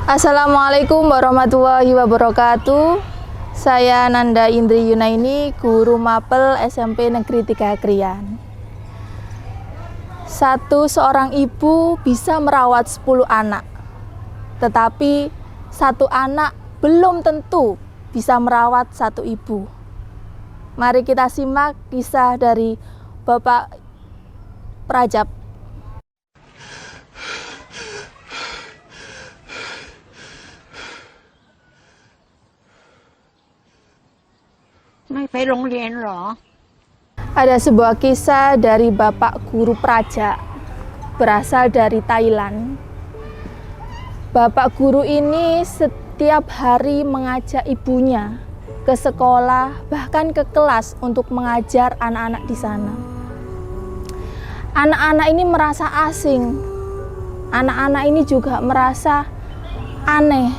Assalamualaikum warahmatullahi wabarakatuh. Saya Nanda Indri Yunaini, guru mapel SMP Negeri 3 Krian. Seorang ibu bisa merawat 10 anak, tetapi satu anak belum tentu bisa merawat satu ibu. Mari kita simak kisah dari Bapak Prajab. Ada sebuah kisah dari Bapak Guru Praja, berasal dari Thailand. Bapak guru ini setiap hari mengajak ibunya ke sekolah, bahkan ke kelas untuk mengajar anak-anak di sana. Anak-anak ini merasa asing. Anak-anak ini juga merasa aneh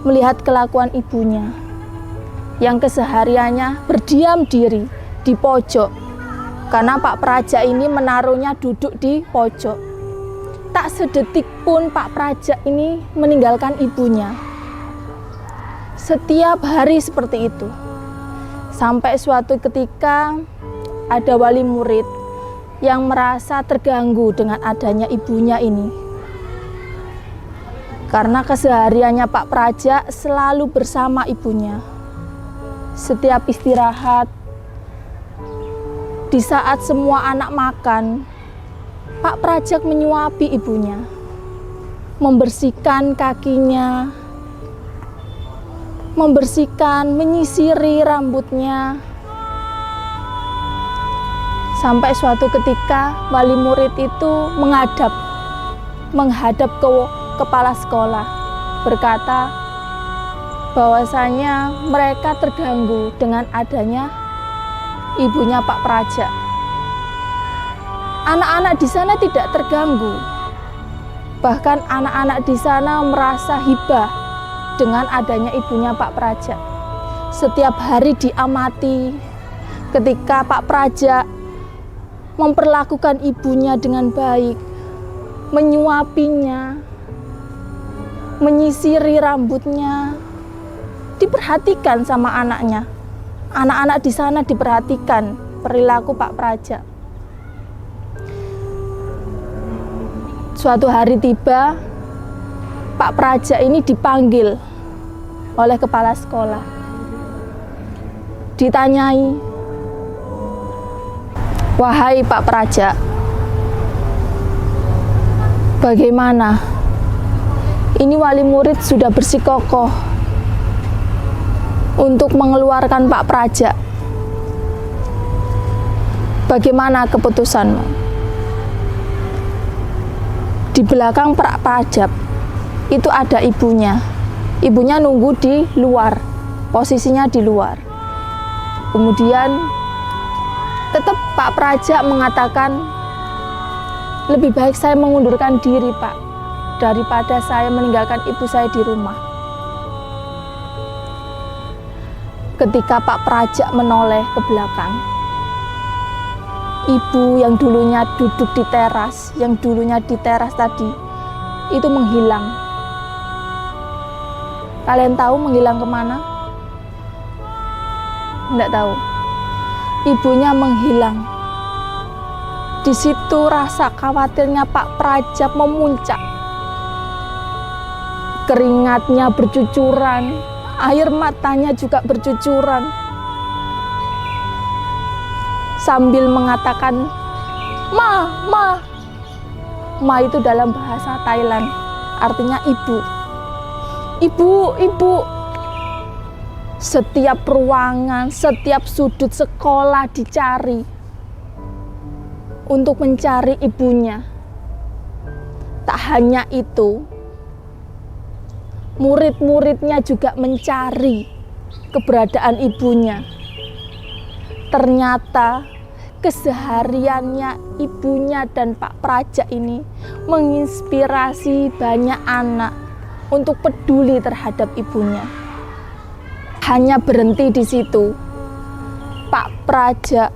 melihat kelakuan ibunya yang kesehariannya berdiam diri di pojok, karena Pak Praja ini menaruhnya duduk di pojok. Tak sedetik pun Pak Praja ini meninggalkan ibunya. Setiap hari seperti itu, sampai suatu ketika ada wali murid yang merasa terganggu dengan adanya ibunya ini, karena kesehariannya Pak Praja selalu bersama ibunya. Setiap istirahat, di saat semua anak makan, Pak Prajak menyuapi ibunya, membersihkan kakinya, menyisiri rambutnya. Sampai suatu ketika wali murid itu menghadap ke kepala sekolah, berkata bahwasanya mereka terganggu dengan adanya ibunya Pak Praja. Anak-anak di sana tidak terganggu, bahkan anak-anak di sana merasa hibah dengan adanya ibunya Pak Praja. Setiap hari diamati ketika Pak Praja memperlakukan ibunya dengan baik, menyuapinya, menyisiri rambutnya, diperhatikan sama anaknya. Anak-anak di sana diperhatikan perilaku Pak Praja. Suatu hari tiba, Pak Praja ini dipanggil oleh kepala sekolah. Ditanyai, "Wahai Pak Praja, bagaimana? Ini wali murid sudah bersikokoh untuk mengeluarkan Pak Praja. Bagaimana keputusanmu?" Di belakang Pak Prajab itu ada ibunya. Ibunya nunggu di luar, posisinya di luar. Kemudian tetap Pak Praja mengatakan, "Lebih baik saya mengundurkan diri, Pak, daripada saya meninggalkan ibu saya di rumah." Ketika Pak Praja menoleh ke belakang, ibu yang dulunya duduk di teras, tadi, itu menghilang. Kalian tahu menghilang kemana? Tidak tahu. Ibunya menghilang. Di situ rasa khawatirnya Pak Praja memuncak. Keringatnya bercucuran, air matanya juga bercucuran, sambil mengatakan, "Ma, ma." Ma itu dalam bahasa Thailand, artinya ibu. Ibu, ibu. Setiap ruangan, setiap sudut sekolah dicari untuk mencari ibunya. Tak hanya itu, murid-muridnya juga mencari keberadaan ibunya. Ternyata kesehariannya ibunya dan Pak Praja ini menginspirasi banyak anak untuk peduli terhadap ibunya. Hanya berhenti di situ, Pak Praja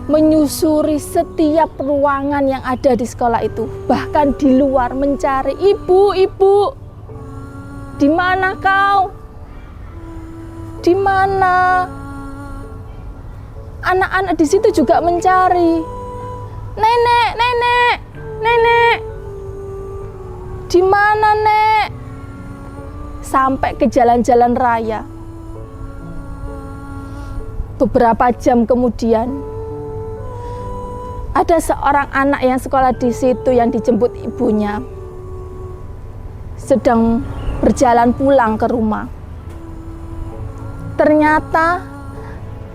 menyusuri setiap ruangan yang ada di sekolah itu, bahkan di luar mencari ibu-ibu. Di mana kau? Di mana? Anak-anak di situ juga mencari. Nenek, nenek, nenek. Di mana, Nek? Sampai ke jalan-jalan raya. Beberapa jam kemudian, ada seorang anak yang sekolah di situ yang dijemput ibunya, sedang berjalan pulang ke rumah. Ternyata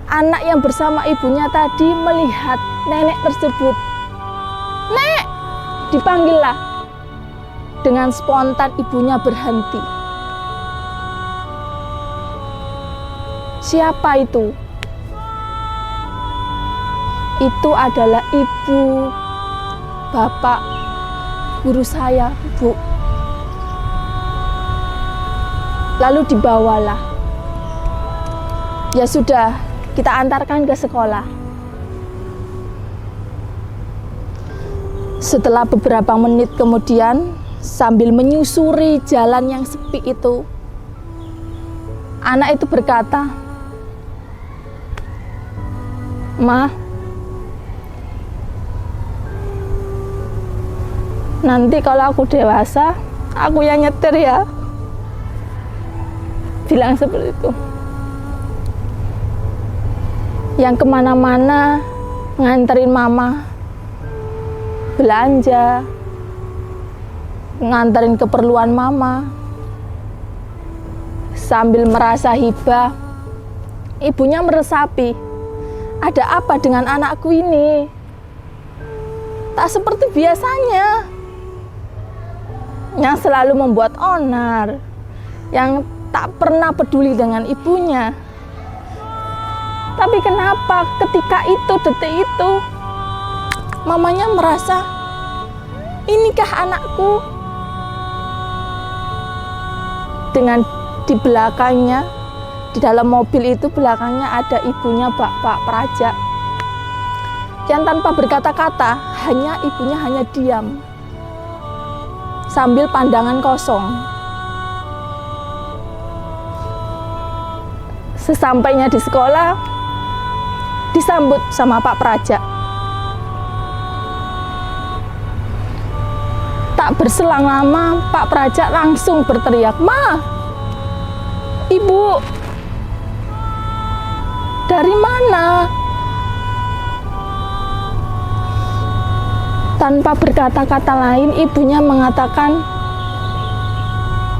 anak yang bersama ibunya tadi melihat nenek tersebut. Nek, dipanggillah. Dengan spontan ibunya berhenti. Siapa itu? Itu adalah ibu, bapak, guru saya, Bu. Lalu dibawalah. Ya sudah, kita antarkan ke sekolah. Setelah beberapa menit kemudian, sambil menyusuri jalan yang sepi itu, anak itu berkata, "Ma, nanti kalau aku dewasa, aku yang nyetir ya." Bilang seperti itu. Yang kemana-mana nganterin mama belanja, nganterin keperluan mama, sambil merasa hibah. Ibunya meresapi, ada apa dengan anakku ini? Tak seperti biasanya, yang selalu membuat onar, yang tak pernah peduli dengan ibunya. Tapi kenapa ketika itu, detik itu, mamanya merasa, inikah anakku? Dengan di belakangnya, di dalam mobil itu belakangnya ada ibunya Pak Praja, yang tanpa berkata-kata, ibunya hanya diam sambil pandangan kosong. Sesampainya di sekolah, disambut sama Pak Praja. Tak berselang lama, Pak Praja langsung berteriak, "Ma, Ibu, dari mana?" Tanpa berkata-kata lain, ibunya mengatakan,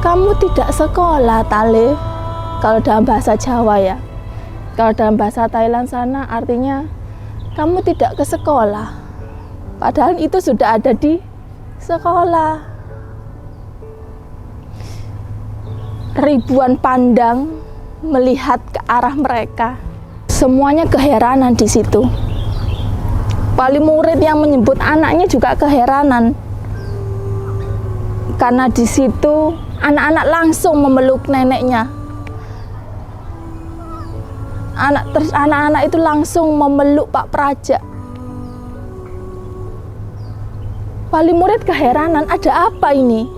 "Kamu tidak sekolah, Tale." Kalau dalam bahasa Jawa ya. Kalau dalam bahasa Thailand sana artinya kamu tidak ke sekolah. Padahal itu sudah ada di sekolah. Ribuan pandang melihat ke arah mereka. Semuanya keheranan di situ. Wali murid yang menyebut anaknya juga keheranan. Karena di situ anak-anak langsung memeluk neneknya. Anak-anak itu langsung memeluk Pak Praja. Wali murid keheranan, ada apa ini?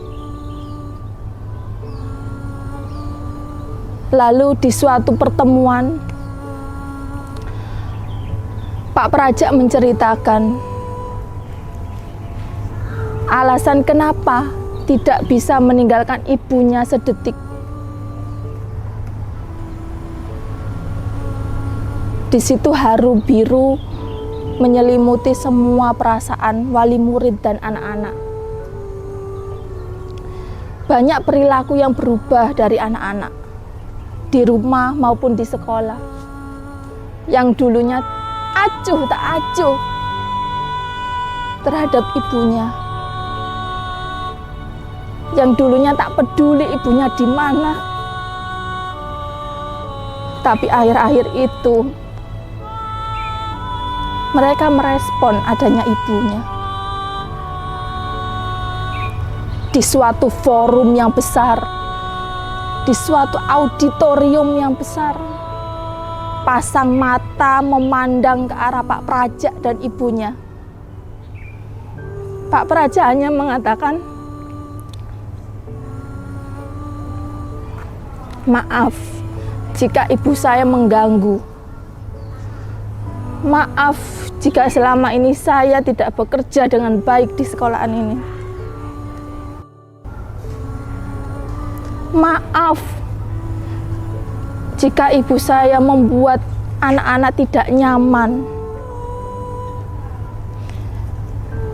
Lalu di suatu pertemuan, Pak Praja menceritakan alasan kenapa tidak bisa meninggalkan ibunya sedetik. Di situ haru biru menyelimuti semua perasaan wali murid dan anak-anak. Banyak perilaku yang berubah dari anak-anak, di rumah maupun di sekolah. Yang dulunya acuh tak acuh terhadap ibunya. Yang dulunya tak peduli ibunya di mana. Tapi akhir-akhir itu mereka merespon adanya ibunya. Di suatu forum yang besar, di suatu auditorium yang besar, pasang mata memandang ke arah Pak Praja dan ibunya. Pak Praja hanya mengatakan, Maaf jika ibu saya mengganggu. Maaf jika selama ini saya tidak bekerja dengan baik di sekolahan ini. Maaf jika ibu saya membuat anak-anak tidak nyaman.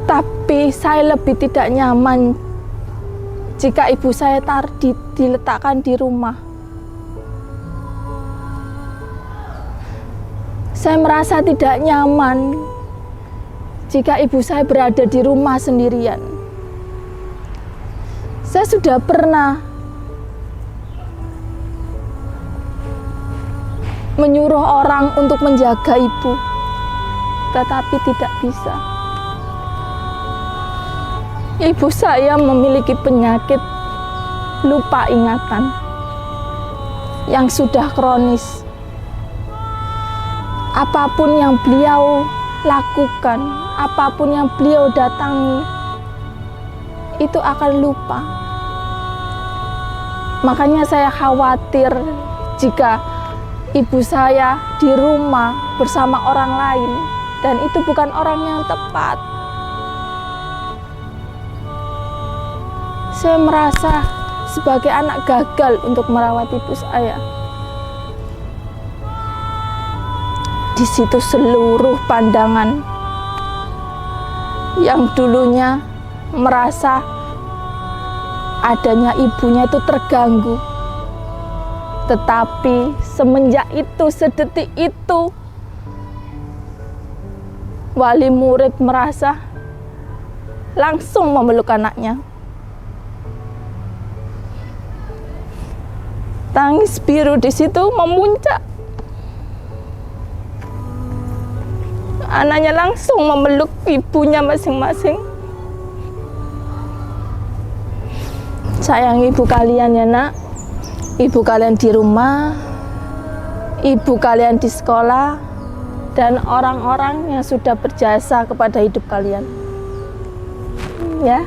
Tapi saya lebih tidak nyaman jika ibu saya diletakkan di rumah. Saya merasa tidak nyaman jika ibu saya berada di rumah sendirian. Saya sudah pernah menyuruh orang untuk menjaga ibu, tetapi tidak bisa. Ibu saya memiliki penyakit lupa ingatan yang sudah kronis. Apapun yang beliau lakukan, apapun yang beliau datangi, itu akan lupa. Makanya saya khawatir jika ibu saya di rumah bersama orang lain, dan itu bukan orang yang tepat. Saya merasa sebagai anak gagal untuk merawat ibu saya. Di situ seluruh pandangan yang dulunya merasa adanya ibunya itu terganggu. Tetapi semenjak itu, sedetik itu, wali murid merasa langsung memeluk anaknya. Tangis biru di situ memuncak. Anaknya langsung memeluk ibunya masing-masing. Sayang ibu kalian ya nak. Ibu kalian di rumah, ibu kalian di sekolah, dan orang-orang yang sudah berjasa kepada hidup kalian. Ya.